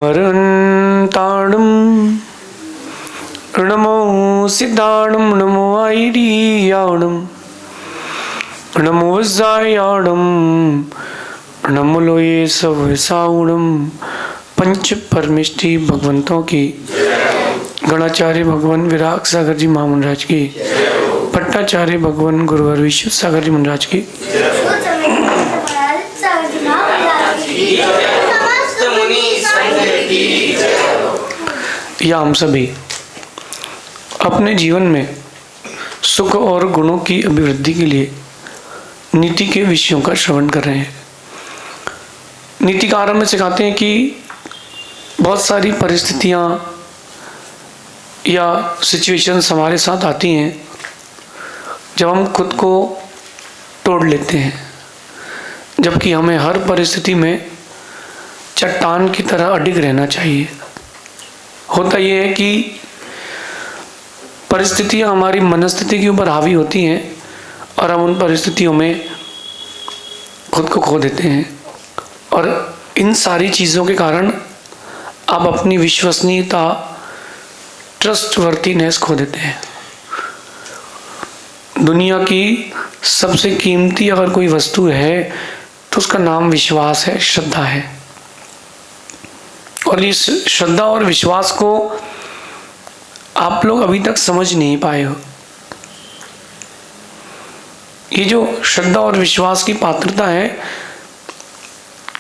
वरन्ताणं नमो सिद्धाणं नमो आयर्याणं नमो वज्रायाणं नमो लोये सवसावणं। पंच परमेष्टि भगवंतों की, गणाचार्य भगवान विराग सागर जी महामंडराज की, पट्टाचार्य भगवान गुरुवर विश्व सागर जी महाराज की, या हम सभी अपने जीवन में सुख और गुणों की अभिवृद्धि के लिए नीति के विषयों का श्रवण कर रहे हैं। नीतिकार हमें सिखाते हैं कि बहुत सारी परिस्थितियां या सिचुएशंस हमारे साथ आती हैं जब हम खुद को तोड़ लेते हैं, जबकि हमें हर परिस्थिति में चट्टान की तरह अडिग रहना चाहिए। होता यह है कि परिस्थितियां हमारी मनस्थिति के ऊपर हावी होती हैं और हम उन परिस्थितियों में खुद को खो देते हैं, और इन सारी चीज़ों के कारण आप अपनी विश्वसनीयता, ट्रस्टवर्थीनेस खो देते हैं। दुनिया की सबसे कीमती अगर कोई वस्तु है तो उसका नाम विश्वास है, श्रद्धा है। और इस श्रद्धा और विश्वास को आप लोग अभी तक समझ नहीं पाए हो। ये जो श्रद्धा और विश्वास की पात्रता है,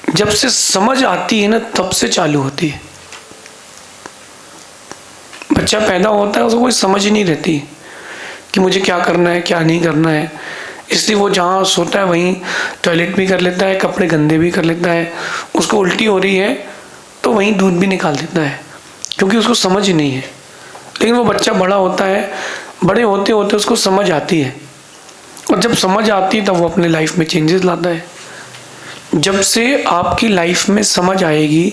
जब से समझ आती है ना, तब से चालू होती है। बच्चा पैदा होता है, उसको कोई समझ नहीं रहती कि मुझे क्या करना है, क्या नहीं करना है। इसलिए वो जहाँ सोता है वहीं टॉयलेट भी कर लेता है, कपड़े गंदे भी कर लेता है। उसको उल्टी हो रही है तो वहीं दूध भी निकाल देता है, क्योंकि उसको समझ ही नहीं है। लेकिन वो बच्चा बड़ा होता है, बड़े होते होते उसको समझ आती है, और जब समझ आती है तब वो अपने लाइफ में चेंजेस लाता है। जब से आपकी लाइफ में समझ आएगी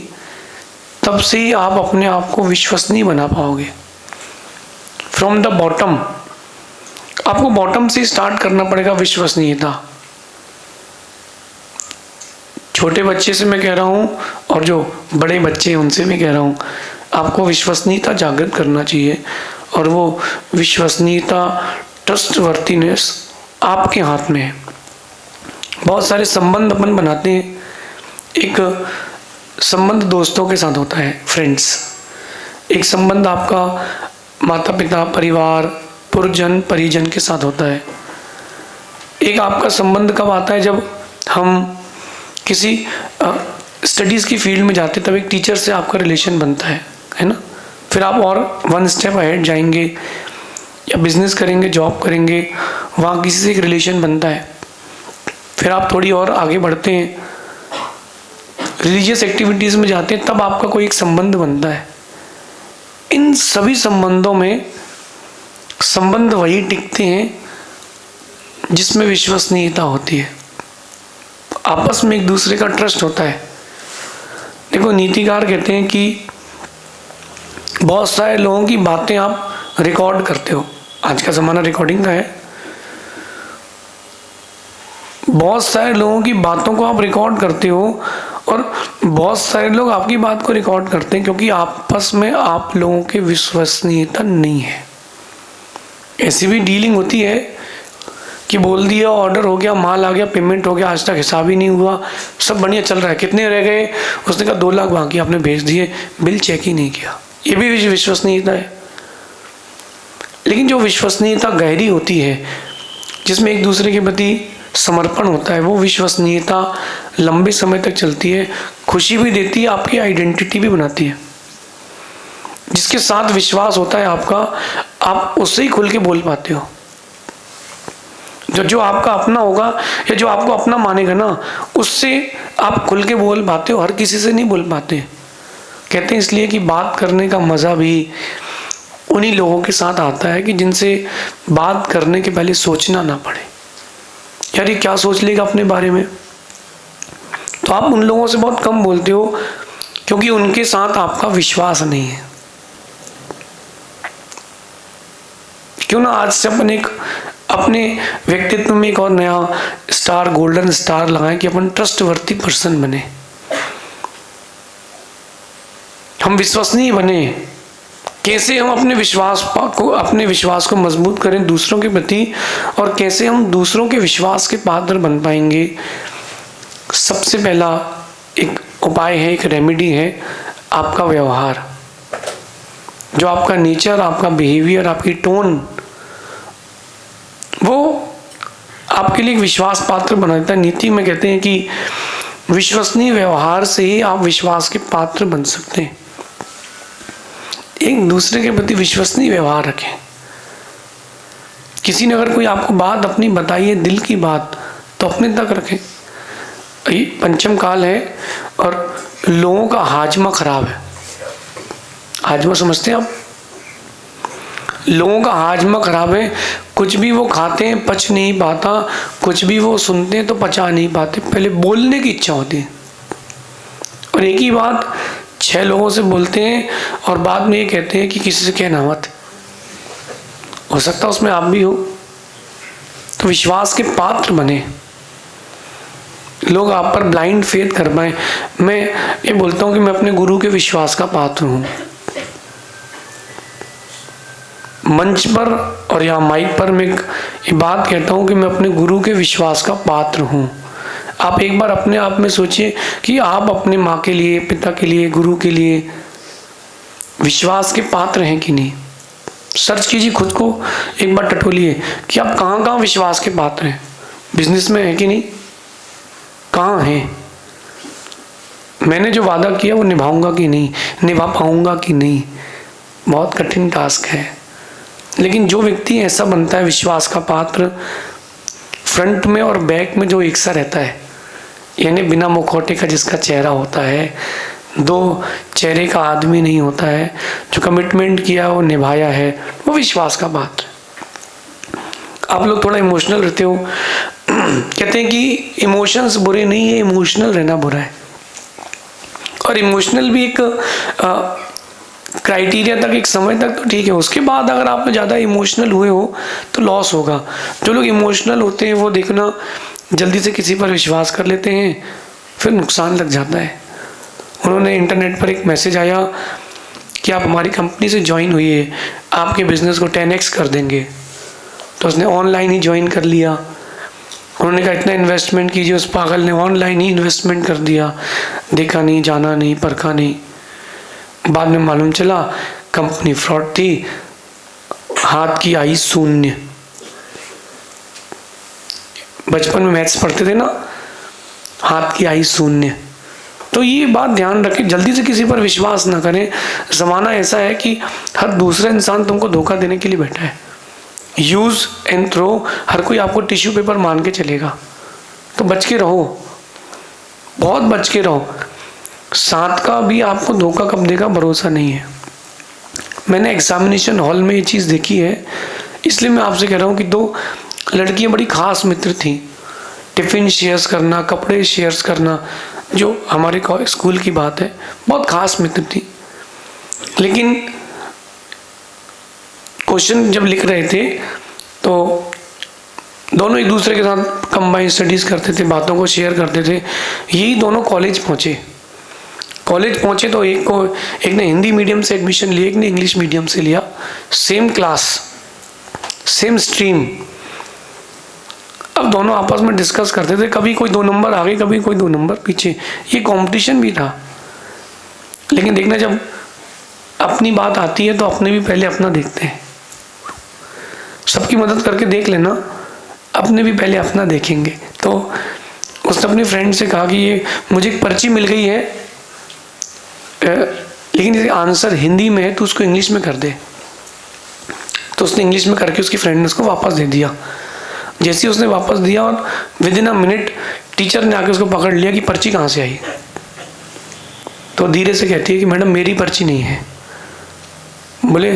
तब से ही आप अपने आप को विश्वसनीय बना पाओगे। फ्रॉम द बॉटम, आपको बॉटम से स्टार्ट करना पड़ेगा विश्वसनीयता। छोटे बच्चे से मैं कह रहा हूँ और जो बड़े बच्चे हैं उनसे मैं कह रहा हूँ, आपको विश्वसनीयता जागृत करना चाहिए, और वो विश्वसनीयता, ट्रस्टवर्थीनेस आपके हाथ में है। बहुत सारे संबंध अपन बनाते हैं। एक संबंध दोस्तों के साथ होता है, फ्रेंड्स। एक संबंध आपका माता पिता, परिवार, पुरजन, परिजन के साथ होता है। एक आपका संबंध कब आता है, जब हम किसी स्टडीज़ की फील्ड में जाते, तब एक टीचर से आपका रिलेशन बनता है ना। फिर आप और वन स्टेप अहेड जाएंगे, या बिजनेस करेंगे, जॉब करेंगे, वहाँ किसी से एक रिलेशन बनता है। फिर आप थोड़ी और आगे बढ़ते हैं, रिलीजियस एक्टिविटीज़ में जाते हैं, तब आपका कोई एक संबंध बनता है। इन सभी संबंधों में संबंध वही टिकते हैं जिसमें विश्वसनीयता होती है, आपस में एक दूसरे का ट्रस्ट होता है। देखो, नीतिकार कहते हैं कि बहुत सारे लोगों की बातें आप रिकॉर्ड करते हो। आज का ज़माना रिकॉर्डिंग का है। बहुत सारे लोगों की बातों को आप रिकॉर्ड करते हो, और बहुत सारे लोग आपकी बात को रिकॉर्ड करते हैं, क्योंकि आपस में आप लोगों की विश्वसनीयता नहीं है। ऐसी भी डीलिंग होती है कि बोल दिया, ऑर्डर हो गया, माल आ गया, पेमेंट हो गया, आज तक हिसाब ही नहीं हुआ, सब बढ़िया चल रहा है, कितने रह गए, उसने कहा 2 लाख बाकी, आपने भेज दिए, बिल चेक ही नहीं किया। ये भी विश्वसनीयता है। लेकिन जो विश्वसनीयता गहरी होती है, जिसमें एक दूसरे के प्रति समर्पण होता है, वो विश्वसनीयता लंबे समय तक चलती है, खुशी भी देती है, आपकी आइडेंटिटी भी बनाती है। जिसके साथ विश्वास होता है आपका, आप उससे ही खुल के बोल पाते हो। जो आपका अपना होगा, या जो आपको अपना मानेगा ना, उससे आप खुल के बोल पाते हो, हर किसी से नहीं बोल पाते। कहते हैं इसलिए कि बात करने का मज़ा भी उन्हीं लोगों के साथ आता है कि जिनसे बात करने के पहले सोचना ना पड़े, यार ये क्या सोच लेगा अपने बारे में। तो आप उन लोगों से बहुत कम बोलते हो, क्योंकि उनके साथ आपका विश्वास नहीं है। क्यों ना आज से अपन एक अपने व्यक्तित्व में एक और नया स्टार, गोल्डन स्टार लगाएं कि अपन ट्रस्टवर्थी पर्सन बने। हम विश्वसनीय बने, कैसे हम अपने विश्वास को मजबूत करें दूसरों के प्रति, और कैसे हम दूसरों के विश्वास के पात्र बन पाएंगे। सबसे पहला एक उपाय है, एक रेमेडी है आपका व्यवहार। जो आपका नेचर, आपका बिहेवियर, आपकी टोन, वो आपके लिए एक विश्वास पात्र बना देता है। नीति में कहते हैं कि विश्वसनीय व्यवहार से ही आप विश्वास के पात्र बन सकते हैं। एक दूसरे के प्रति विश्वसनीय व्यवहार रखें। किसी ने अगर कोई आपको बात अपनी बताई है, दिल की बात, तो अपने तक रखें। ये पंचम काल है और लोगों का हाजमा खराब है। हाजमा समझते हैं आप? लोगों का हाजमा खराब है। कुछ भी वो खाते हैं पच नहीं पाता, कुछ भी वो सुनते हैं तो पचा नहीं पाते। पहले बोलने की इच्छा होती है और एक ही बात 6 लोगों से बोलते हैं और बाद में ये कहते हैं कि किसी से कहना मत। हो सकता है उसमें आप भी हो। तो विश्वास के पात्र बने, लोग आप पर ब्लाइंड फेथ कर पाए। मैं ये बोलता हूँ कि मैं अपने गुरु के विश्वास का पात्र हूँ। मंच पर और या माइक पर मैं ये बात कहता हूँ कि मैं अपने गुरु के विश्वास का पात्र हूँ। आप एक बार अपने आप में सोचिए कि आप अपने माँ के लिए, पिता के लिए, गुरु के लिए विश्वास के पात्र हैं कि नहीं। सर्च कीजिए खुद को, एक बार टटोलिए कि आप कहाँ कहाँ विश्वास के पात्र हैं। बिजनेस में है कि नहीं, कहाँ हैं? मैंने जो वादा किया वो निभाऊंगा कि नहीं, निभा पाऊंगा कि नहीं। बहुत कठिन टास्क है, लेकिन जो व्यक्ति ऐसा बनता है विश्वास का पात्र, फ्रंट में और बैक में जो एक सा रहता है, यानी बिना मुखौटे का जिसका चेहरा होता है, 2 चेहरे का आदमी नहीं होता है, जो कमिटमेंट किया वो निभाया है, वो विश्वास का पात्र। आप लोग थोड़ा इमोशनल रहते हो, कहते हैं कि इमोशंस बुरे नहीं है, इमोशनल रहना बुरा है। और इमोशनल भी एक क्राइटेरिया तक, एक समय तक तो ठीक है, उसके बाद अगर आप ज़्यादा इमोशनल हुए हो तो लॉस होगा। जो लोग इमोशनल होते हैं वो देखना जल्दी से किसी पर विश्वास कर लेते हैं, फिर नुकसान लग जाता है। उन्होंने इंटरनेट पर एक मैसेज आया कि आप हमारी कंपनी से ज्वाइन हुई, आपके बिजनेस को 10x कर देंगे, तो उसने ऑनलाइन ही ज्वाइन कर लिया। उन्होंने कहा इतना इन्वेस्टमेंट कीजिए, उस पागल ने ऑनलाइन ही इन्वेस्टमेंट कर दिया, देखा नहीं, जाना नहीं, परखा नहीं। बाद में मालूम चला कंपनी फ्रॉड थी, हाथ की आई शून्य। बचपन में मैथ्स पढ़ते थे ना, हाथ की आई शून्य। तो ये बात ध्यान रखें, जल्दी से किसी पर विश्वास ना करें। ज़माना ऐसा है कि हर दूसरा इंसान तुमको धोखा देने के लिए बैठा है। यूज़ एंड थ्रो, हर कोई आपको टिश्यू पेपर मान के चलेगा, तो बच के रहो, बहुत बच के रहो। साथ का भी आपको धोखा कब देगा भरोसा नहीं है। मैंने एग्जामिनेशन हॉल में ये चीज़ देखी है, इसलिए मैं आपसे कह रहा हूँ कि 2 लड़कियाँ बड़ी खास मित्र थीं। टिफ़िन शेयर्स करना, कपड़े शेयर्स करना, जो हमारे स्कूल की बात है, बहुत खास मित्र थी। लेकिन क्वेश्चन जब लिख रहे थे तो दोनों एक दूसरे के साथ कंबाइन स्टडीज़ करते थे, बातों को शेयर करते थे। यही दोनों कॉलेज पहुँचे तो एक ने हिंदी मीडियम से एडमिशन लिया, एक ने इंग्लिश मीडियम से लिया। Same class, same stream. अब दोनों आपस में डिस्कस करते थे, कभी कोई 2 नंबर आगे, कभी कोई 2 नंबर पीछे। ये कंपटीशन भी था। लेकिन देखना, जब अपनी बात आती है तो अपने भी पहले अपना देखते हैं। सबकी मदद करके देख लेना, अपने भी पहले अपना देखेंगे। तो उसने अपनी फ्रेंड से कहा कि ये मुझे एक पर्ची मिल गई है, लेकिन इसका आंसर हिंदी में है, तो उसको इंग्लिश में कर दे। तो उसने इंग्लिश में करके उसकी फ्रेंड ने उसको वापस दे दिया। जैसे ही उसने वापस दिया और विदिन अ मिनट टीचर ने आके उसको पकड़ लिया कि पर्ची कहाँ से आई। तो धीरे से कहती है कि मैडम मेरी पर्ची नहीं है। बोले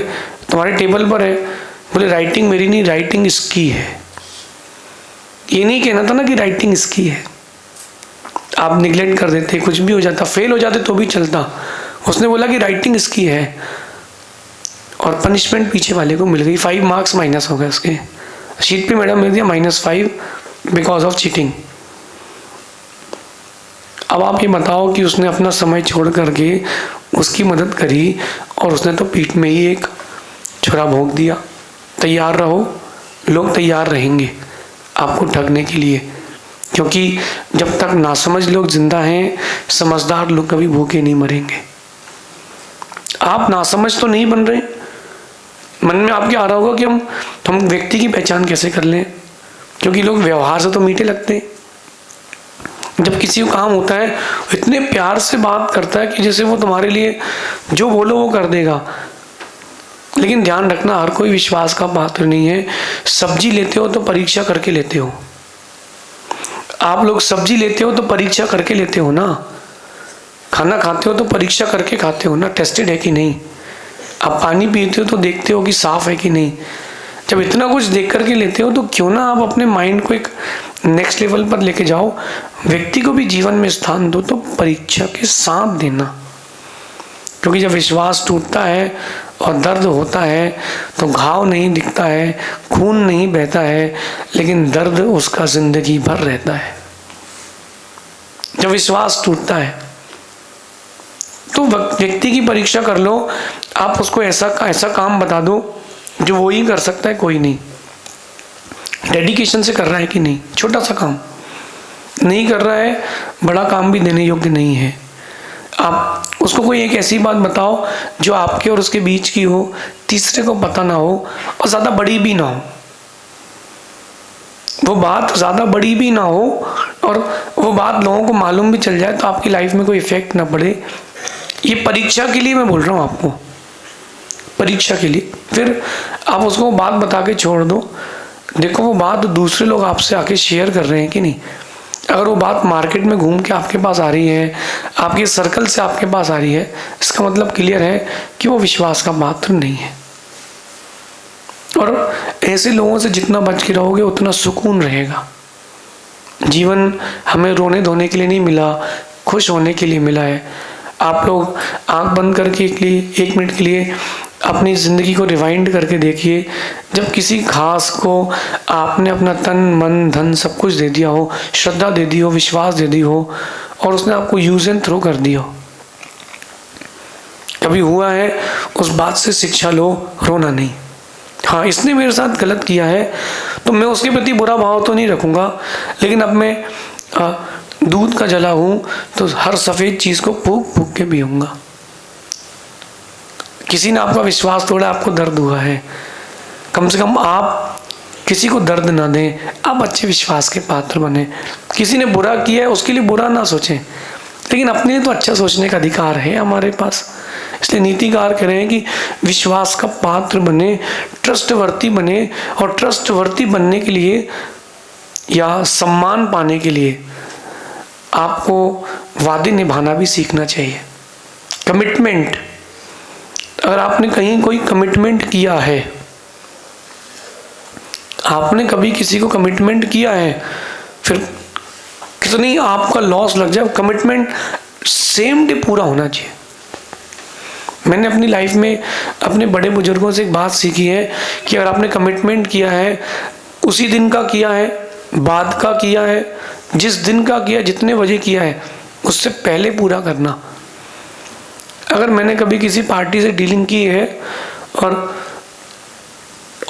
तुम्हारे टेबल पर है। बोले राइटिंग मेरी नहीं, राइटिंग इसकी है। ये नहीं कहना था ना कि राइटिंग इसकी है। आप निगलेक्ट कर देते, कुछ भी हो जाता, फेल हो जाते तो भी चलता। उसने बोला कि राइटिंग इसकी है और पनिशमेंट पीछे वाले को मिल गई। 5 मार्क्स माइनस हो गए उसके शीट पे। मैडम ने दिया -5 बिकॉज ऑफ चीटिंग। अब आप ये बताओ कि उसने अपना समय छोड़ करके उसकी मदद करी और उसने तो पीठ में ही एक छुरा भोंक दिया। तैयार रहो, लोग तैयार रहेंगे आपको ठगने के लिए, क्योंकि जब तक नासमझ लोग जिंदा हैं, समझदार लोग कभी भूखे नहीं मरेंगे। आप नासमझ तो नहीं बन रहे। मन में आपके आ रहा होगा कि हम व्यक्ति की पहचान कैसे कर लें, क्योंकि लोग व्यवहार से तो मीठे लगते हैं। जब किसी को काम होता है इतने प्यार से बात करता है कि जैसे वो तुम्हारे लिए जो बोलो वो कर देगा। लेकिन ध्यान रखना, हर कोई विश्वास का पात्र नहीं है। सब्जी लेते हो तो परीक्षा करके लेते हो। आप लोग सब्जी लेते हो तो परीक्षा करके लेते हो ना। खाना खाते हो तो परीक्षा करके खाते हो ना, टेस्टेड है कि नहीं। आप पानी पीते हो तो देखते हो कि साफ है कि नहीं। जब इतना कुछ देख करके लेते हो तो क्यों ना आप अपने माइंड को एक नेक्स्ट लेवल पर लेके जाओ। व्यक्ति को भी जीवन में स्थान दो तो परीक्षा के साथ देना, क्योंकि जब विश्वास टूटता है और दर्द होता है तो घाव नहीं दिखता है, खून नहीं बहता है, लेकिन दर्द उसका जिंदगी भर रहता है। जब विश्वास टूटता है तो व्यक्ति की परीक्षा कर लो। आप उसको ऐसा काम बता दो जो वो ही कर सकता है, कोई नहीं। डेडिकेशन से कर रहा है कि नहीं, छोटा सा काम नहीं कर रहा है, बड़ा काम भी देने योग्य नहीं है। आप उसको कोई एक ऐसी बात बताओ जो आपके और उसके बीच की हो, तीसरे को पता ना हो और ज़्यादा बड़ी भी ना हो। वो बात ज़्यादा बड़ी भी ना हो और वो बात लोगों को मालूम भी चल जाए तो आपकी लाइफ में कोई इफेक्ट ना पड़े। ये परीक्षा के लिए मैं बोल रहा हूँ आपको, परीक्षा के लिए। फिर आप उसको बात बता के छोड़ दो। देखो वो बात दूसरे लोग आपसे आके शेयर कर रहे हैं कि नहीं। अगर वो बात मार्केट में घूम के आपके पास आ रही है, आपके सर्कल से आपके पास आ रही है, इसका मतलब क्लियर है कि वो विश्वास का पात्र नहीं है। और ऐसे लोगों से जितना बच के रहोगे उतना सुकून रहेगा। जीवन हमें रोने धोने के लिए नहीं मिला, खुश होने के लिए मिला है। आप लोग आंख बंद करके एक मिनट के लिए अपनी ज़िंदगी को रिवाइंड करके देखिए। जब किसी खास को आपने अपना तन मन धन सब कुछ दे दिया हो, श्रद्धा दे दी हो, विश्वास दे दी हो और उसने आपको यूज एंड थ्रो कर दिया हो, कभी हुआ है उस बात से शिक्षा लो, रोना नहीं। हाँ, इसने मेरे साथ गलत किया है तो मैं उसके प्रति बुरा भाव तो नहीं रखूँगा, लेकिन अब मैं दूध का जला हूँ तो हर सफ़ेद चीज़ को फूंक फूंक के पीऊँगा। किसी ने आपका विश्वास तोड़ा, आपको दर्द हुआ है, कम से कम आप किसी को दर्द ना दें, आप अच्छे विश्वास के पात्र बने। किसी ने बुरा किया है उसके लिए बुरा ना सोचें, लेकिन अपने लिए तो अच्छा सोचने का अधिकार है हमारे पास। इसलिए नीतिकार कह रहे हैं कि विश्वास का पात्र बने, ट्रस्टवर्ती बने, और ट्रस्टवर्ती बनने के लिए या सम्मान पाने के लिए आपको वादे निभाना भी सीखना चाहिए। कमिटमेंट, अगर आपने कहीं कोई कमिटमेंट किया है, आपने कभी किसी को कमिटमेंट किया है, फिर कितनी आपका लॉस लग जाए, कमिटमेंट सेम डे पूरा होना चाहिए। मैंने अपनी लाइफ में अपने बड़े बुजुर्गों से एक बात सीखी है कि अगर आपने कमिटमेंट किया है, उसी दिन का किया है, बाद का किया है, जिस दिन का किया, जितने बजे किया है, उससे पहले पूरा करना। अगर मैंने कभी किसी पार्टी से डीलिंग की है और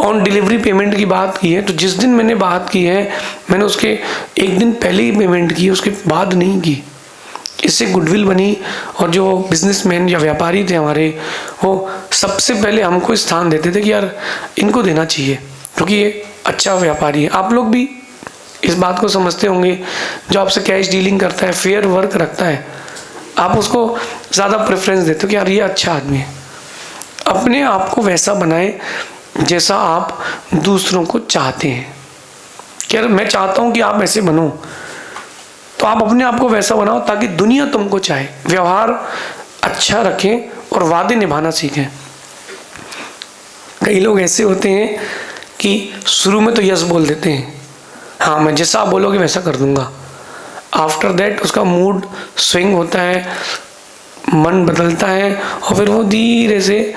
ऑन डिलीवरी पेमेंट की बात की है, तो जिस दिन मैंने बात की है मैंने उसके एक दिन पहले ही पेमेंट की, उसके बाद नहीं की। इससे गुडविल बनी और जो बिजनेसमैन या व्यापारी थे हमारे, वो सबसे पहले हमको स्थान देते थे कि यार इनको देना चाहिए क्योंकि ये अच्छा व्यापारी है। आप लोग भी इस बात को समझते होंगे, जो आपसे कैश डीलिंग करता है, फेयर वर्क रखता है, आप उसको ज़्यादा प्रेफरेंस देते हो कि यार ये अच्छा आदमी है। अपने आप को वैसा बनाएं जैसा आप दूसरों को चाहते हैं। कि यार मैं चाहता हूँ कि आप ऐसे बनो, तो आप अपने आप को वैसा बनाओ ताकि दुनिया तुमको चाहे। व्यवहार अच्छा रखें और वादे निभाना सीखें। कई लोग ऐसे होते हैं कि शुरू में तो यस बोल देते हैं, हाँ मैं जैसा आप बोलोगे वैसा कर दूंगा। आफ्टर दैट उसका मूड स्विंग होता है, मन बदलता है और फिर वो धीरे से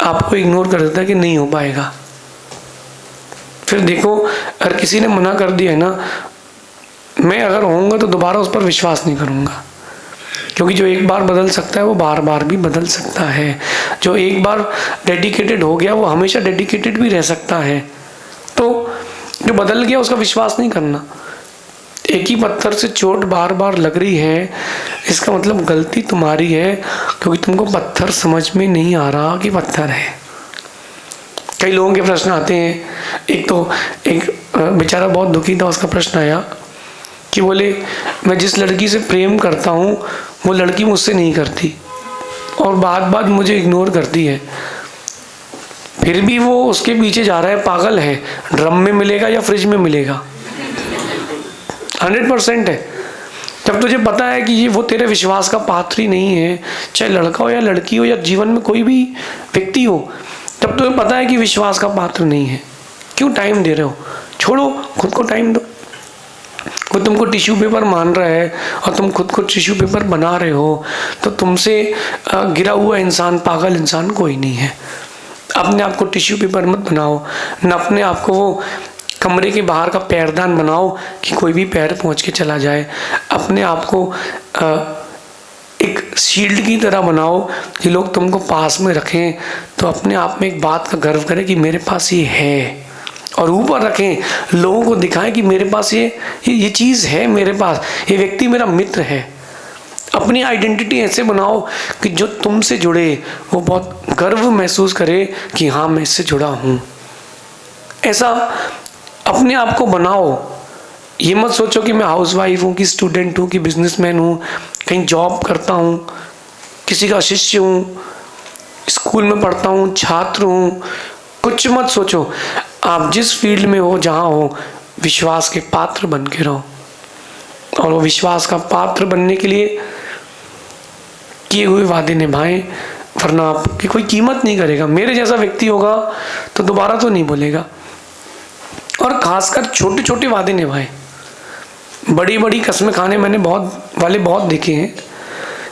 आपको इग्नोर कर देता है कि नहीं हो पाएगा। फिर देखो, अगर किसी ने मना कर दिया है ना, मैं अगर होऊंगा तो दोबारा उस पर विश्वास नहीं करूंगा, क्योंकि जो एक बार बदल सकता है वो बार बार भी बदल सकता है। जो एक बार डेडिकेटेड हो गया वो हमेशा डेडिकेटेड भी रह सकता है। तो जो बदल गया उसका विश्वास नहीं करना। एक ही पत्थर से चोट बार बार लग रही है, इसका मतलब गलती तुम्हारी है, क्योंकि तुमको पत्थर समझ में नहीं आ रहा कि पत्थर है। कई लोगों के प्रश्न आते हैं। एक बेचारा बहुत दुखी था, उसका प्रश्न आया कि बोले मैं जिस लड़की से प्रेम करता हूँ वो लड़की मुझसे नहीं करती और बात बात मुझे इग्नोर करती है, फिर भी वो उसके पीछे जा रहा है। पागल है, ड्रम में मिलेगा या फ्रिज में मिलेगा? 100% है। जब तुझे पता है कि ये वो तेरे विश्वास का पात्र ही नहीं है, चाहे लड़का हो या लड़की हो या जीवन में कोई भी व्यक्ति हो, जब तुम्हें पता है कि विश्वास का पात्र नहीं है, क्यों टाइम दे रहे हो? छोड़ो, खुद को टाइम दो। वो तुमको टिश्यू पेपर मान रहा है और तुम खुद को टिश्यू पेपर बना रहे हो, तो तुमसे गिरा हुआ इंसान, पागल इंसान कोई नहीं है। अपने आप को टिश्यू पेपर मत बनाओ, न अपने आप को वो कमरे के बाहर का पैरदान बनाओ कि कोई भी पैर पहुंच के चला जाए। अपने आप को एक शील्ड की तरह बनाओ कि लोग तुमको पास में रखें तो अपने आप में एक बात का गर्व करें कि मेरे पास ये है, और ऊपर रखें, लोगों को दिखाएं कि मेरे पास ये चीज़ है, मेरे पास ये व्यक्ति मेरा मित्र है। अपनी आइडेंटिटी ऐसे बनाओ कि जो तुमसे जुड़े वो बहुत गर्व महसूस करे कि हाँ मैं इससे जुड़ा हूँ। ऐसा अपने आप को बनाओ। ये मत सोचो कि मैं हाउसवाइफ हूँ, कि स्टूडेंट हूँ, कि बिजनेसमैन हूँ, कहीं जॉब करता हूँ, किसी का शिष्य हूँ, स्कूल में पढ़ता हूँ, छात्र हूँ। कुछ मत सोचो। आप जिस फील्ड में हो, जहाँ हो, विश्वास के पात्र बन के रहो। और वो विश्वास का पात्र बनने के लिए किए हुए वादे निभाएं, वरना आपकी कोई कीमत नहीं करेगा। मेरे जैसा व्यक्ति होगा तो दोबारा तो नहीं बोलेगा। और खासकर छोटे छोटे वादे निभाएं। बड़ी बड़ी कसमें खाने मैंने बहुत देखे हैं।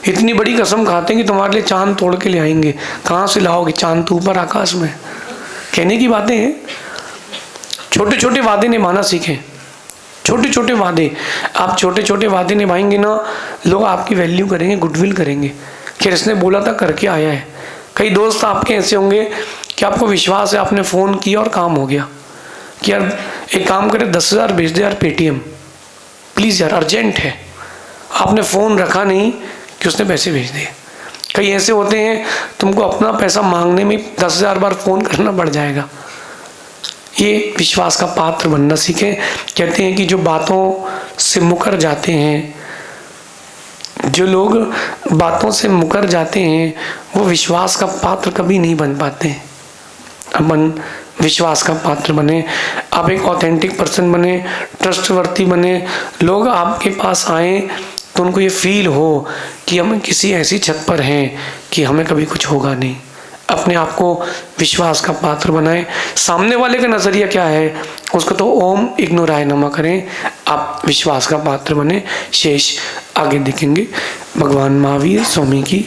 इतनी बड़ी कसम खाते हैं कि तुम्हारे लिए चांद तोड़ के ले आएंगे। कहाँ से लाओगे चांद? तो ऊपर आकाश में। कहने की बातें हैं। छोटे छोटे वादे निभाना सीखें। छोटे छोटे वादे, आप छोटे छोटे वादे निभाएंगे ना, लोग आपकी वैल्यू करेंगे, गुडविल करेंगे कि इसने बोला था करके आया है। कई दोस्त आपके ऐसे होंगे कि आपको विश्वास है, आपने फ़ोन किया और काम हो गया कि यार एक काम करे 10,000 भेज दे यार पेटीएम, प्लीज़ यार अर्जेंट है। आपने फ़ोन रखा नहीं कि उसने पैसे भेज दिए। कई ऐसे होते हैं तुमको अपना पैसा मांगने में 10,000 बार फ़ोन करना पड़ जाएगा। ये विश्वास का पात्र बनना सीखें। कहते हैं कि जो बातों से मुकर जाते हैं, जो लोग बातों से मुकर जाते हैं, वो विश्वास का पात्र कभी नहीं बन पाते। अपन विश्वास का पात्र बने, आप एक ऑथेंटिक पर्सन बने, ट्रस्टवर्थी बने। लोग आपके पास आए तो उनको ये फील हो कि हम किसी ऐसी छत पर हैं कि हमें कभी कुछ होगा नहीं। अपने आप को विश्वास का पात्र बनाएं। सामने वाले का नज़रिया क्या है उसको तो ओम इग्नोराय नमा करें। आप विश्वास का पात्र बने। शेष आगे देखेंगे। भगवान महावीर स्वामी की